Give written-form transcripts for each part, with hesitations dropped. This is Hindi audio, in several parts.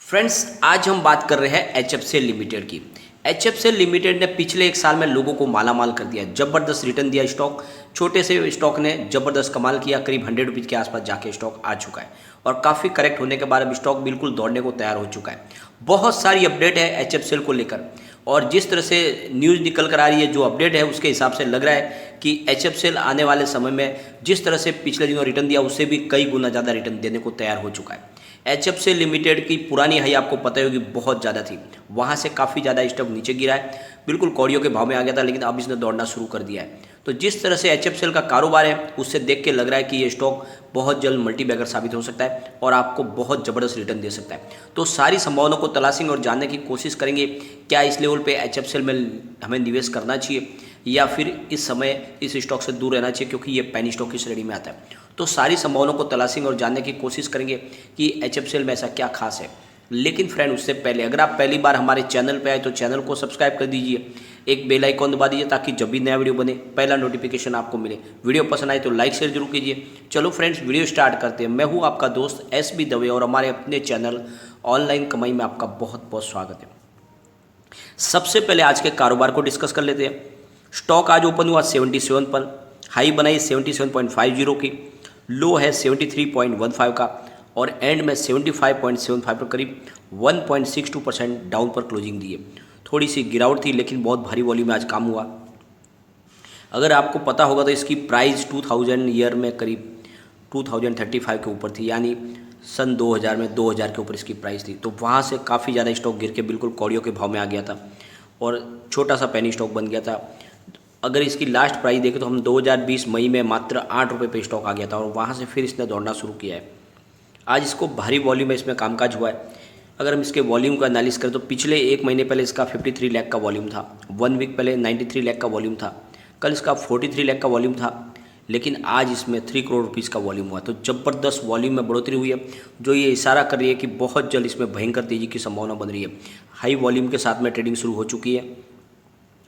फ्रेंड्स, आज हम बात कर रहे हैं एचएफसीएल लिमिटेड की। एचएफसीएल लिमिटेड ने पिछले एक साल में लोगों को मालामाल कर दिया, जबरदस्त रिटर्न दिया। स्टॉक छोटे से स्टॉक ने जबरदस्त कमाल किया, करीब 100 रुपीज़ के आसपास जाके स्टॉक आ चुका है और काफ़ी करेक्ट होने के बाद अब स्टॉक बिल्कुल दौड़ने को तैयार हो चुका है। बहुत सारी अपडेट है एचएफसीएल को लेकर और जिस तरह से न्यूज़ निकल कर आ रही है, जो अपडेट है उसके हिसाब से लग रहा है कि एचएफसीएल आने वाले समय में जिस तरह से पिछले दिनों रिटर्न दिया उससे भी कई गुना ज़्यादा रिटर्न देने को तैयार हो चुका है। एचएफसीएल लिमिटेड की पुरानी हाई आपको पता होगी बहुत ज़्यादा थी, वहाँ से काफ़ी ज़्यादा स्टॉक नीचे गिरा है, बिल्कुल कौड़ियों के भाव में आ गया था, लेकिन अब इसने दौड़ना शुरू कर दिया है। तो जिस तरह से एचएफसीएल का कारोबार है उससे देख के लग रहा है कि ये स्टॉक बहुत जल्द मल्टीबैगर साबित हो सकता है और आपको बहुत ज़बरदस्त रिटर्न दे सकता है। तो सारी संभावनाओं को तलाशेंगे और जानने की कोशिश करेंगे क्या इस लेवल पे एचएफसीएल में हमें निवेश करना चाहिए या फिर इस समय इस स्टॉक से दूर रहना चाहिए क्योंकि ये पेनी स्टॉक की श्रेणी में आता है। तो सारी संभावनाओं को तलाशेंगे और जानने की कोशिश करेंगे कि एचएफसीएल में ऐसा क्या खास है। लेकिन फ्रेंड, उससे पहले अगर आप पहली बार हमारे चैनल पे आए तो चैनल को सब्सक्राइब कर दीजिए, एक बेल आइकॉन दबा दीजिए ताकि जब भी नया वीडियो बने पहला नोटिफिकेशन आपको मिले। वीडियो पसंद आए तो लाइक शेयर जरूर कीजिए। चलो फ्रेंड्स, वीडियो स्टार्ट करते हैं। मैं हूँ आपका दोस्त एस बी दवे और हमारे अपने चैनल ऑनलाइन कमाई में आपका बहुत बहुत स्वागत है। सबसे पहले आज के कारोबार को डिस्कस कर लेते हैं। स्टॉक आज ओपन हुआ 77 पर, हाई बनाई 77.50 की, लो है 73.15 का और एंड में 75.75 पर करीब 1.62% डाउन पर क्लोजिंग दी है। थोड़ी सी गिरावट थी लेकिन बहुत भारी वॉल्यूम में आज काम हुआ। अगर आपको पता होगा तो इसकी प्राइस 2000 ईयर में करीब 2035 के ऊपर थी, यानी सन 2000 में 2000 के ऊपर इसकी प्राइस थी। तो वहाँ से काफ़ी ज़्यादा स्टॉक गिर के बिल्कुल कौड़ियों के भाव में आ गया था और छोटा सा पेनी स्टॉक बन गया था। अगर इसकी लास्ट प्राइस देखें तो हम 2020 मई में मात्र 8 रुपये पे स्टॉक आ गया था और वहाँ से फिर इसने दौड़ना शुरू किया है। आज इसको भारी वॉल्यूम में इसमें कामकाज हुआ है। अगर हम इसके वॉल्यूम का एनालिसिस करें तो पिछले एक महीने पहले इसका 53 लाख का वॉल्यूम था, 1 वीक पहले 93 लाख का वॉल्यूम था, कल इसका 43 लाख का वॉल्यूम था, लेकिन आज इसमें 3 करोड़ रुपीज़ का वॉल्यूम हुआ। तो ज़बरदस्त वॉल्यूम में बढ़ोतरी हुई है, जो ये इशारा कर रही है कि बहुत जल्द इसमें भयंकर तेज़ी की संभावना बन रही है। हाई वॉल्यूम के साथ में ट्रेडिंग शुरू हो चुकी है।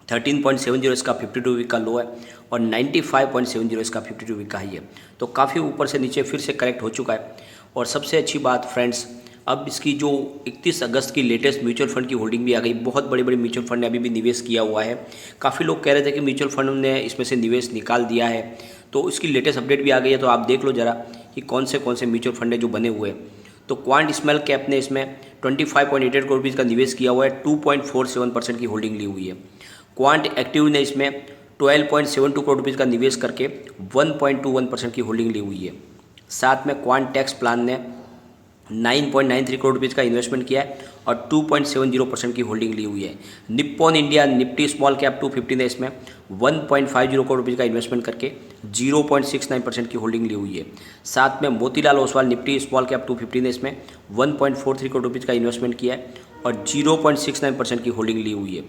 13.70 इसका 52 वीक का लो है और 95.70 इसका 52 वीक का हाई है। तो काफ़ी ऊपर से नीचे फिर से करेक्ट हो चुका है। और सबसे अच्छी बात फ्रेंड्स, अब इसकी जो 31 अगस्त की लेटेस्ट म्यूचुअल फंड की होल्डिंग भी आ गई। बहुत बड़े बड़े म्यूचुअल फंड ने अभी भी निवेश किया हुआ है। काफ़ी लोग कह रहे थे कि म्यूचुअल फंड ने इसमें से निवेश निकाल दिया है, तो इसकी लेटेस्ट अपडेट भी आ गई है। तो आप देख लो ज़रा कि कौन से म्यूचुअल फंड है जो बने हुए हैं। तो क्वांट स्मॉल कैप ने इसमें 25.88 करोड़ रुपीज़ का निवेश किया हुआ है, 2.47% की होल्डिंग ली हुई है। क्वांट एक्टिव ने इसमें 12.72 करोड़ रुपीज़ का निवेश करके 1.21% की होल्डिंग ली हुई है। साथ में क्वांट टैक्स प्लान ने 9.93 करोड़ रुपीज़ का इन्वेस्टमेंट किया है और 2.70% की होल्डिंग ली हुई है। Nippon India Nifty small cap 250 ने इसमें 1.50 करोड़ रुपीज़ का इन्वेस्टमेंट करके 0.69% की होल्डिंग ली हुई है। साथ में Motilal Oswal Nifty small cap 250 ने इसमें 1.43 करोड़ रुपीज़ का इन्वेस्टमेंट किया है और 0.69% की होल्डिंग ली हुई है।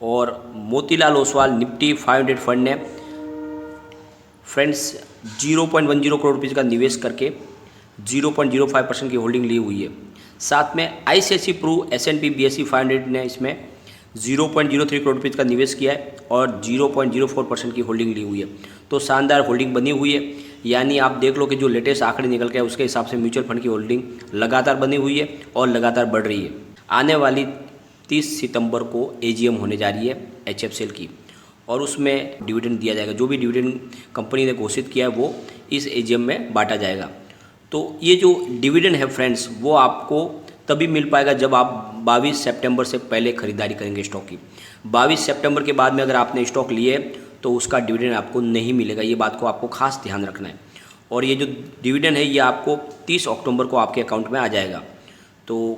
और मोतीलाल ओसवाल निफ्टी 500 फंड ने फ्रेंड्स 0.10 करोड़ रुपीज़ का निवेश करके 0.05% की होल्डिंग ली हुई है। साथ में ICICI प्रू S&P BSE 500 ने इसमें 0.03 करोड़ रुपीज़ का निवेश किया है और 0.04% की होल्डिंग ली हुई है। तो शानदार होल्डिंग बनी हुई है, यानी आप देख लो कि जो लेटेस्ट आंकड़े निकल के उसके हिसाब से म्यूचुअल फंड की होल्डिंग लगातार बनी हुई है और लगातार बढ़ रही है। आने वाली 30 सितंबर को AGM होने जा रही है HFCL की और उसमें डिविडेंड दिया जाएगा। जो भी डिविडेंड कंपनी ने घोषित किया है वो इस AGM में बांटा जाएगा। तो ये जो डिविडेंड है फ्रेंड्स, वो आपको तभी मिल पाएगा जब आप 22 सितंबर से पहले खरीदारी करेंगे स्टॉक की। 22 सितंबर के बाद में अगर आपने स्टॉक लिए तो उसका डिविडेंड आपको नहीं मिलेगा। ये बात को आपको खास ध्यान रखना है। और ये जो डिविडेंड है ये आपको 30 अक्टूबर को आपके अकाउंट में आ जाएगा। तो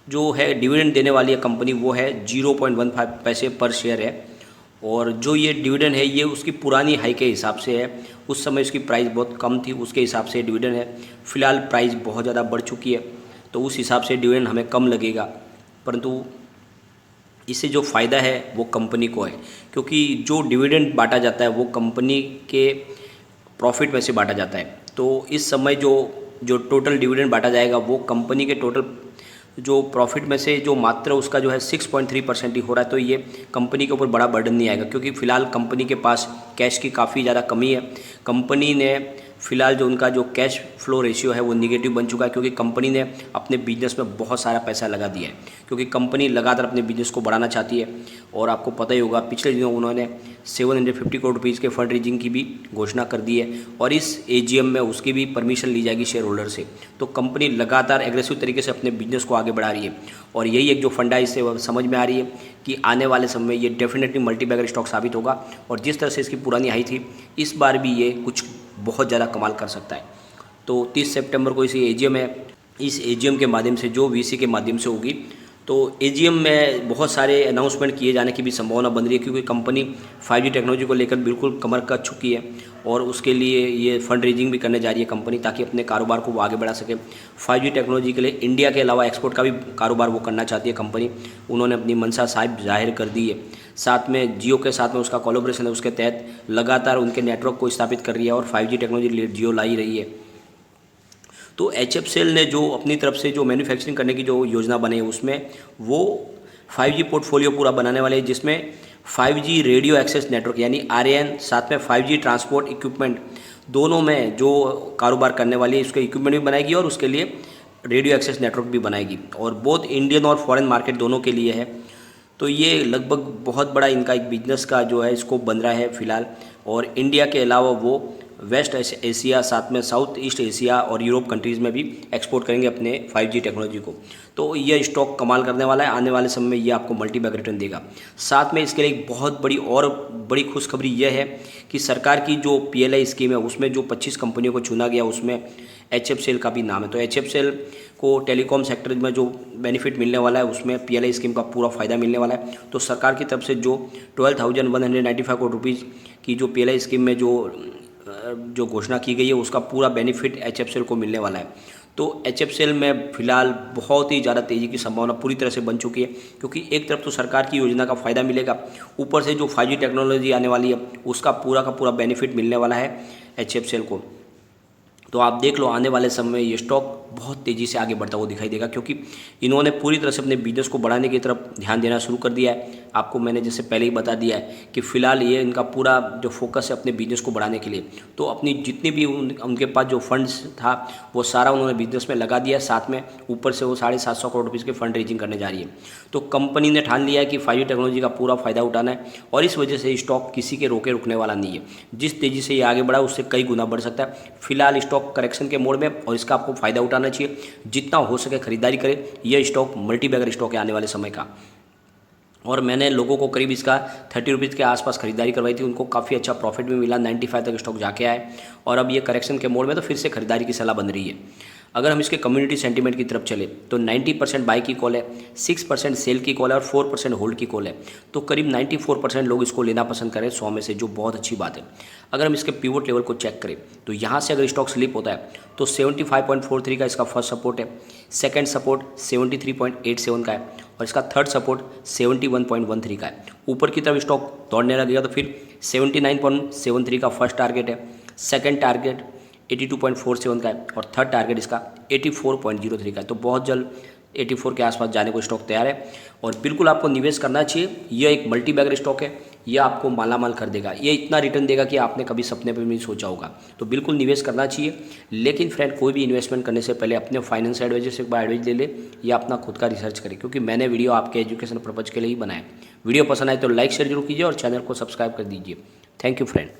जो है डिविडेंड देने वाली है कंपनी वो है 0.15 पैसे पर शेयर है और जो ये डिविडेंड है ये उसकी पुरानी हाई के हिसाब से है। उस समय इसकी प्राइस बहुत कम थी, उसके हिसाब से डिविडेंड है। फ़िलहाल प्राइस बहुत ज़्यादा बढ़ चुकी है तो उस हिसाब से डिविडेंड हमें कम लगेगा, परंतु इससे जो फ़ायदा है वो कंपनी को है, क्योंकि जो डिविडेंड बांटा जाता है वो कंपनी के प्रॉफिट में से बांटा जाता है। तो इस समय जो टोटल डिविडेंड बांटा जाएगा वो कंपनी के टोटल जो प्रॉफिट में से जो मात्र उसका जो है 6.3% ही हो रहा है। तो ये कंपनी के ऊपर बड़ा बर्डन नहीं आएगा, क्योंकि फ़िलहाल कंपनी के पास कैश की काफ़ी ज़्यादा कमी है। कंपनी ने फिलहाल जो उनका जो कैश फ्लो रेशियो है वो निगेटिव बन चुका है, क्योंकि कंपनी ने अपने बिजनेस में बहुत सारा पैसा लगा दिया है, क्योंकि कंपनी लगातार अपने बिजनेस को बढ़ाना चाहती है। और आपको पता ही होगा पिछले दिनों उन्होंने 750 करोड़ रुपीज़ के फंड रेजिंग की भी घोषणा कर दी है, और इस एजीएम में उसकी भी परमिशन ली जाएगी शेयर होल्डर से। तो कंपनी लगातार एग्रेसिव तरीके से अपने बिजनेस को आगे बढ़ा रही है, और यही एक जो फंडा इससे समझ में आ रही है कि आने वाले समय में ये डेफिनेटली मल्टीबैगर स्टॉक साबित होगा, और जिस तरह से इसकी पुरानी हाई थी इस बार भी ये कुछ बहुत ज़्यादा कमाल कर सकता है। तो 30 सितंबर को इसी एजीएम है, इस एजीएम के माध्यम से जो वीसी के माध्यम से होगी, तो एजीएम में बहुत सारे अनाउंसमेंट किए जाने की भी संभावना बन रही है, क्योंकि कंपनी 5G टेक्नोलॉजी को लेकर बिल्कुल कमर कस चुकी है, और उसके लिए ये फंड रेजिंग भी करने जा रही है कंपनी, ताकि अपने कारोबार को वो आगे बढ़ा सके। 5G टेक्नोलॉजी के लिए इंडिया के अलावा एक्सपोर्ट का भी कारोबार वो करना चाहती है कंपनी। उन्होंने अपनी मंशा साहिब जाहिर कर दी है। साथ में जियो के साथ में उसका कोलैबोरेशन है, उसके तहत लगातार उनके नेटवर्क को स्थापित कर रही है, और 5G टेक्नोलॉजी जियो ला ही रही है। तो HFCL ने जो अपनी तरफ से जो मैन्युफैक्चरिंग करने की जो योजना बनी है उसमें वो 5G पोर्टफोलियो पूरा बनाने वाले हैं, जिसमें 5G रेडियो एक्सेस नेटवर्क यानी RAN, साथ में 5G ट्रांसपोर्ट इक्विपमेंट, दोनों में जो कारोबार करने वाली है उसके इक्विपमेंट भी बनाएगी और उसके लिए रेडियो एक्सेस नेटवर्क भी बनाएगी, और बोथ इंडियन और फॉरेन मार्केट दोनों के लिए है। तो ये लगभग बहुत बड़ा इनका एक बिजनेस का जो है स्कोप बन रहा है फिलहाल। और इंडिया के अलावा वो वेस्ट एशिया, साथ में साउथ ईस्ट एशिया और यूरोप कंट्रीज़ में भी एक्सपोर्ट करेंगे अपने 5G टेक्नोलॉजी को। तो ये स्टॉक कमाल करने वाला है, आने वाले समय में ये आपको मल्टीबैग रिटर्न देगा। साथ में इसके लिए एक बहुत बड़ी और बड़ी खुशखबरी यह है कि सरकार की जो PLI स्कीम है उसमें जो 25 कंपनियों को चुना गया उसमें HFCL का भी नाम है। तो HFCL को टेलीकॉम सेक्टर में जो बेनिफिट मिलने वाला है उसमें PLI स्कीम का पूरा फ़ायदा मिलने वाला है। तो सरकार की तरफ से जो 12,195 करोड़ रुपीज़ की जो PLI स्कीम में जो घोषणा की गई है उसका पूरा बेनिफिट HFCL को मिलने वाला है। तो HFCL में फिलहाल बहुत ही ज़्यादा तेज़ी की संभावना पूरी तरह से बन चुकी है, क्योंकि एक तरफ तो सरकार की योजना का फ़ायदा मिलेगा, ऊपर से जो 5G टेक्नोलॉजी आने वाली है उसका पूरा का पूरा बेनिफिट मिलने वाला है HFCL को। तो आप देख लो आने वाले समय में ये स्टॉक बहुत तेज़ी से आगे बढ़ता हुआ दिखाई देगा, क्योंकि इन्होंने पूरी तरह से अपने बिजनेस को बढ़ाने की तरफ ध्यान देना शुरू कर दिया है। आपको मैंने जैसे पहले ही बता दिया है कि फ़िलहाल ये इनका पूरा जो फोकस है अपने बिजनेस को बढ़ाने के लिए, तो अपनी जितनी भी उनके पास जो फंड्स था वो सारा उन्होंने बिजनेस में लगा दिया है। साथ में ऊपर से वो 750 करोड़ रुपीज़ के फंड रेजिंग करने जा रही है। तो कंपनी ने ठान लिया है कि 5G टेक्नोलॉजी का पूरा फ़ायदा उठाना है, और इस वजह से स्टॉक किसी के रुकने वाला नहीं है। जिस तेज़ी से ये आगे बढ़ा उससे कई गुना बढ़ सकता है। फिलहाल स्टॉक करेक्शन के मोड में, और इसका आपको फ़ायदा उठाना चाहिए। जितना हो सके खरीदारी करें, यह स्टॉक मल्टीबैगर स्टॉक है आने वाले समय का। और मैंने लोगों को करीब इसका 30 रुपीज़ के आसपास खरीदारी करवाई थी, उनको काफ़ी अच्छा प्रॉफिट भी मिला, 95 तक स्टॉक जाके आए, और अब ये करेक्शन के मोड में तो फिर से खरीदारी की सलाह बन रही है। अगर हम इसके कम्युनिटी सेंटीमेंट की तरफ चले तो 90% बाई की कॉल है, 6% सेल की कॉल है और 4% होल्ड की कॉल है। तो करीब 94% लोग इसको लेना पसंद करें 100 में से, जो बहुत अच्छी बात है। अगर हम इसके पिवोट लेवल को चेक करें तो यहाँ से अगर स्टॉक स्लिप होता है तो 75.43 का इसका फर्स्ट सपोर्ट है, सेकंड सपोर्ट 73.87 का है, और इसका थर्ड सपोर्ट 71.13 का है। ऊपर की तरफ स्टॉक दौड़ने लगेगा तो फिर 79.73 का फर्स्ट टारगेट है, सेकंड टारगेट 82.47 का है, और थर्ड टारगेट इसका 84.03 का है। तो बहुत जल्द 84 के आसपास जाने को स्टॉक तैयार है, और बिल्कुल आपको निवेश करना चाहिए। यह एक मल्टीबैगर स्टॉक है, यह आपको मालामाल कर देगा, ये इतना रिटर्न देगा कि आपने कभी सपने में भी सोचा होगा। तो बिल्कुल निवेश करना चाहिए। लेकिन फ्रेंड, कोई भी इन्वेस्टमेंट करने से पहले अपने फाइनेंस एडवाइजर से एक बार एडवाइस ले ले, या अपना खुद का रिसर्च करें, क्योंकि मैंने वीडियो आपके एजुकेशन पर्पज के लिए ही बनाया। वीडियो पसंद आए तो लाइक शेयर जरूर कीजिए और चैनल को सब्सक्राइब कर दीजिए। Thank you friend.